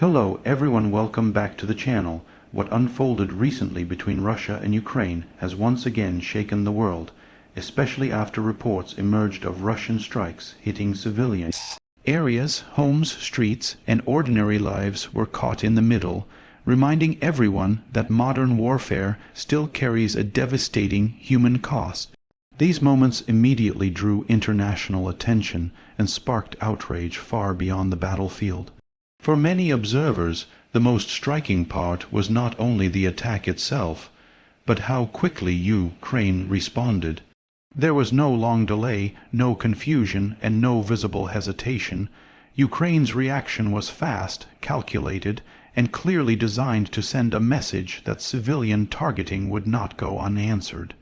Hello everyone, welcome back to the channel. What unfolded recently between Russia and Ukraine has once again shaken the world, especially after reports emerged of Russian strikes hitting civilian areas. Homes, streets, and ordinary lives were caught in the middle, reminding everyone that modern warfare still carries a devastating human cost. These moments immediately drew international attention and sparked outrage far beyond the battlefield. For many observers, the most striking part was not only the attack itself, but how quickly Ukraine responded. There was no long delay, no confusion, and no visible hesitation. Ukraine's reaction was fast, calculated, and clearly designed to send a message that civilian targeting would not go unanswered.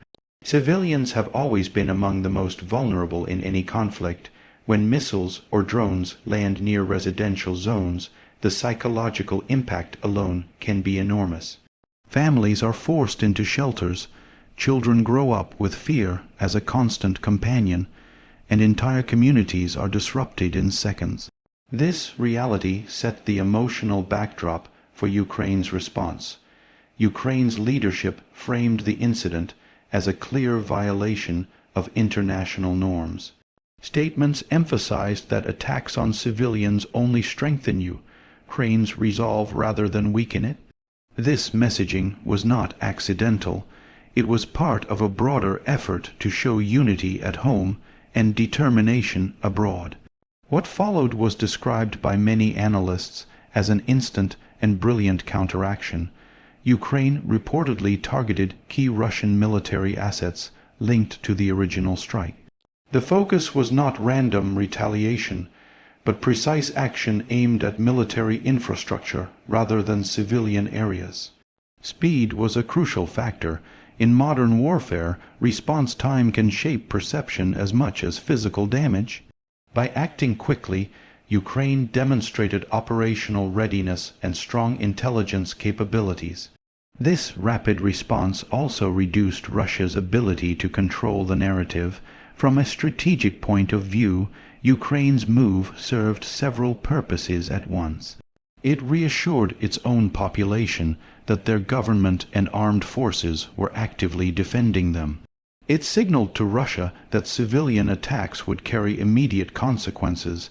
Civilians have always been among the most vulnerable in any conflict. When missiles or drones land near residential zones, the psychological impact alone can be enormous. Families are forced into shelters, children grow up with fear as a constant companion, and entire communities are disrupted in seconds. This reality set the emotional backdrop for Ukraine's response. Ukraine's leadership framed the incident as a clear violation of international norms. Statements emphasized that attacks on civilians only strengthen Ukraine's resolve rather than weaken it. This messaging was not accidental. It was part of a broader effort to show unity at home and determination abroad. What followed was described by many analysts as an instant and brilliant counteraction. Ukraine reportedly targeted key Russian military assets linked to the original strike. The focus was not random retaliation, but precise action aimed at military infrastructure rather than civilian areas. Speed was a crucial factor. In modern warfare, response time can shape perception as much as physical damage. By acting quickly, Ukraine demonstrated operational readiness and strong intelligence capabilities. This rapid response also reduced Russia's ability to control the narrative. From a strategic point of view, Ukraine's move served several purposes at once. It reassured its own population that their government and armed forces were actively defending them. It signaled to Russia that civilian attacks would carry immediate consequences,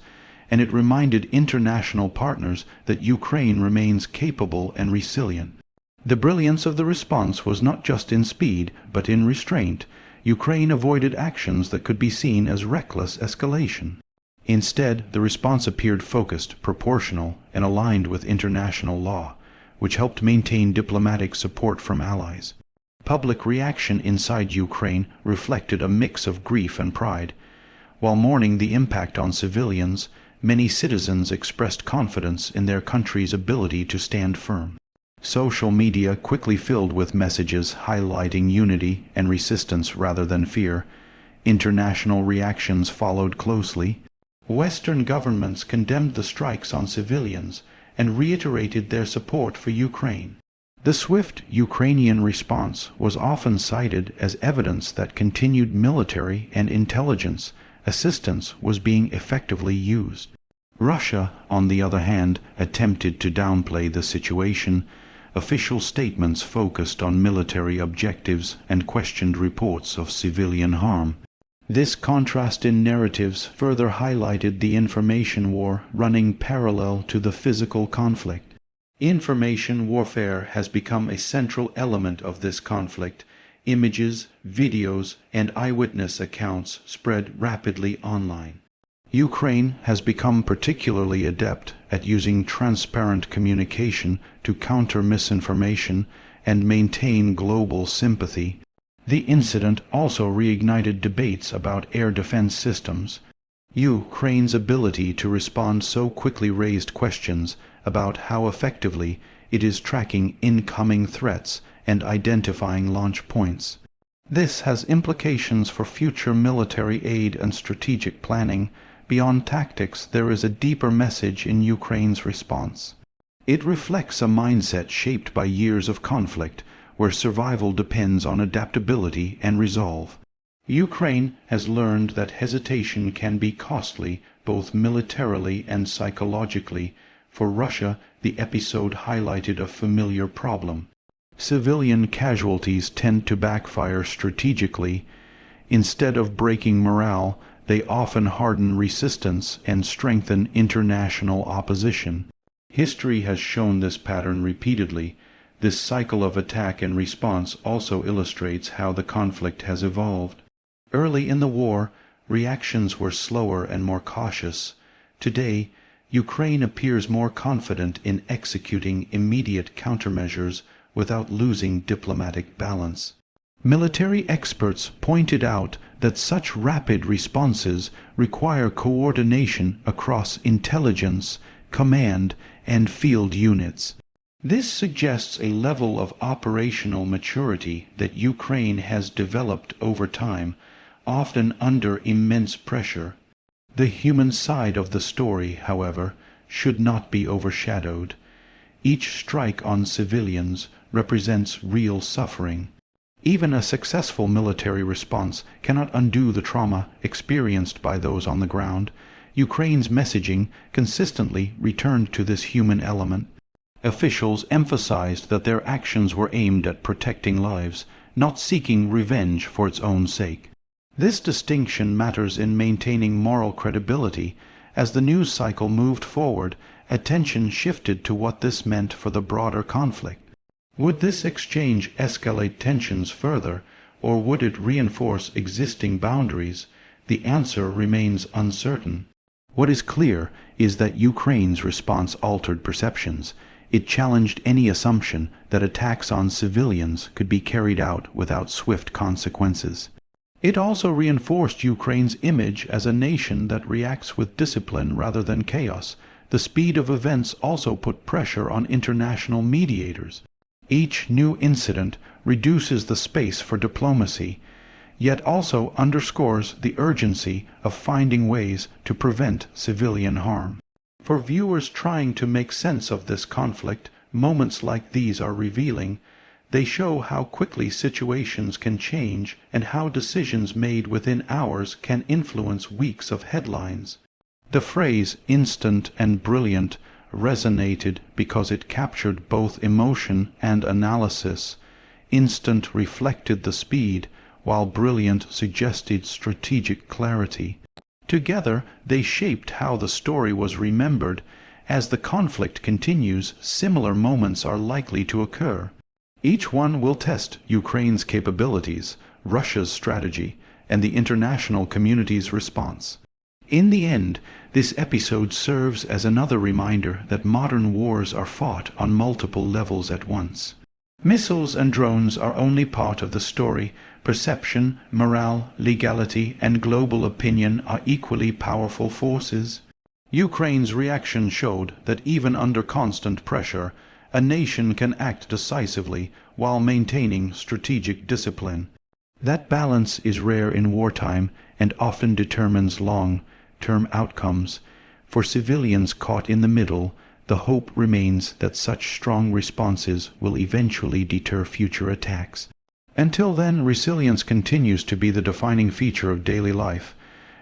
and it reminded international partners that Ukraine remains capable and resilient. The brilliance of the response was not just in speed, but in restraint. Ukraine avoided actions that could be seen as reckless escalation. Instead, the response appeared focused, proportional, and aligned with international law, which helped maintain diplomatic support from allies. Public reaction inside Ukraine reflected a mix of grief and pride. While mourning the impact on civilians, many citizens expressed confidence in their country's ability to stand firm. Social media quickly filled with messages highlighting unity and resistance rather than fear. International reactions followed closely. Western governments condemned the strikes on civilians and reiterated their support for Ukraine. The swift Ukrainian response was often cited as evidence that continued military and intelligence assistance was being effectively used. Russia, on the other hand, attempted to downplay the situation. Official statements focused on military objectives and questioned reports of civilian harm. This contrast in narratives further highlighted the information war running parallel to the physical conflict. Information warfare has become a central element of this conflict. Images, videos, and eyewitness accounts spread rapidly online. Ukraine has become particularly adept at using transparent communication to counter misinformation and maintain global sympathy. The incident also reignited debates about air defense systems. Ukraine's ability to respond so quickly raised questions about how effectively it is tracking incoming threats and identifying launch points. This has implications for future military aid and strategic planning. Beyond tactics, there is a deeper message in Ukraine's response. It reflects a mindset shaped by years of conflict, where survival depends on adaptability and resolve. Ukraine has learned that hesitation can be costly, both militarily and psychologically. For Russia, the episode highlighted a familiar problem. Civilian casualties tend to backfire strategically. Instead of breaking morale, they often harden resistance and strengthen international opposition. History has shown this pattern repeatedly. This cycle of attack and response also illustrates how the conflict has evolved. Early in the war, reactions were slower and more cautious. Today, Ukraine appears more confident in executing immediate countermeasures without losing diplomatic balance. Military experts pointed out that such rapid responses require coordination across intelligence, command, and field units. This suggests a level of operational maturity that Ukraine has developed over time, often under immense pressure. The human side of the story, however, should not be overshadowed. Each strike on civilians represents real suffering. Even a successful military response cannot undo the trauma experienced by those on the ground. Ukraine's messaging consistently returned to this human element. Officials emphasized that their actions were aimed at protecting lives, not seeking revenge for its own sake. This distinction matters in maintaining moral credibility. As the news cycle moved forward, attention shifted to what this meant for the broader conflict. Would this exchange escalate tensions further, or would it reinforce existing boundaries? The answer remains uncertain. What is clear is that Ukraine's response altered perceptions. It challenged any assumption that attacks on civilians could be carried out without swift consequences. It also reinforced Ukraine's image as a nation that reacts with discipline rather than chaos. The speed of events also put pressure on international mediators. Each new incident reduces the space for diplomacy, yet also underscores the urgency of finding ways to prevent civilian harm. For viewers trying to make sense of this conflict, moments like these are revealing. They show how quickly situations can change and how decisions made within hours can influence weeks of headlines. The phrase "instant and brilliant" resonated because it captured both emotion and analysis. Instant reflected the speed, while brilliant suggested strategic clarity. Together, they shaped how the story was remembered. As the conflict continues, similar moments are likely to occur. Each one will test Ukraine's capabilities, Russia's strategy, and the international community's response. In the end, this episode serves as another reminder that modern wars are fought on multiple levels at once. Missiles and drones are only part of the story. Perception, morale, legality, and global opinion are equally powerful forces. Ukraine's reaction showed that even under constant pressure, a nation can act decisively while maintaining strategic discipline. That balance is rare in wartime and often determines long-term outcomes. For civilians caught in the middle, the hope remains that such strong responses will eventually deter future attacks. Until then, resilience continues to be the defining feature of daily life.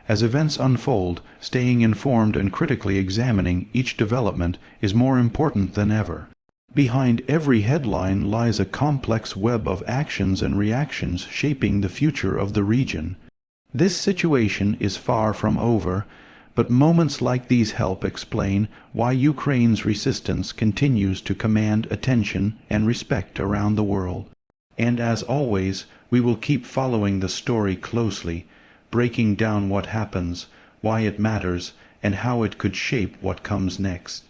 As events unfold, staying informed and critically examining each development is more important than ever. Behind every headline lies a complex web of actions and reactions shaping the future of the region. This situation is far from over, but moments like these help explain why Ukraine's resistance continues to command attention and respect around the world. And as always, we will keep following the story closely, breaking down what happens, why it matters, and how it could shape what comes next.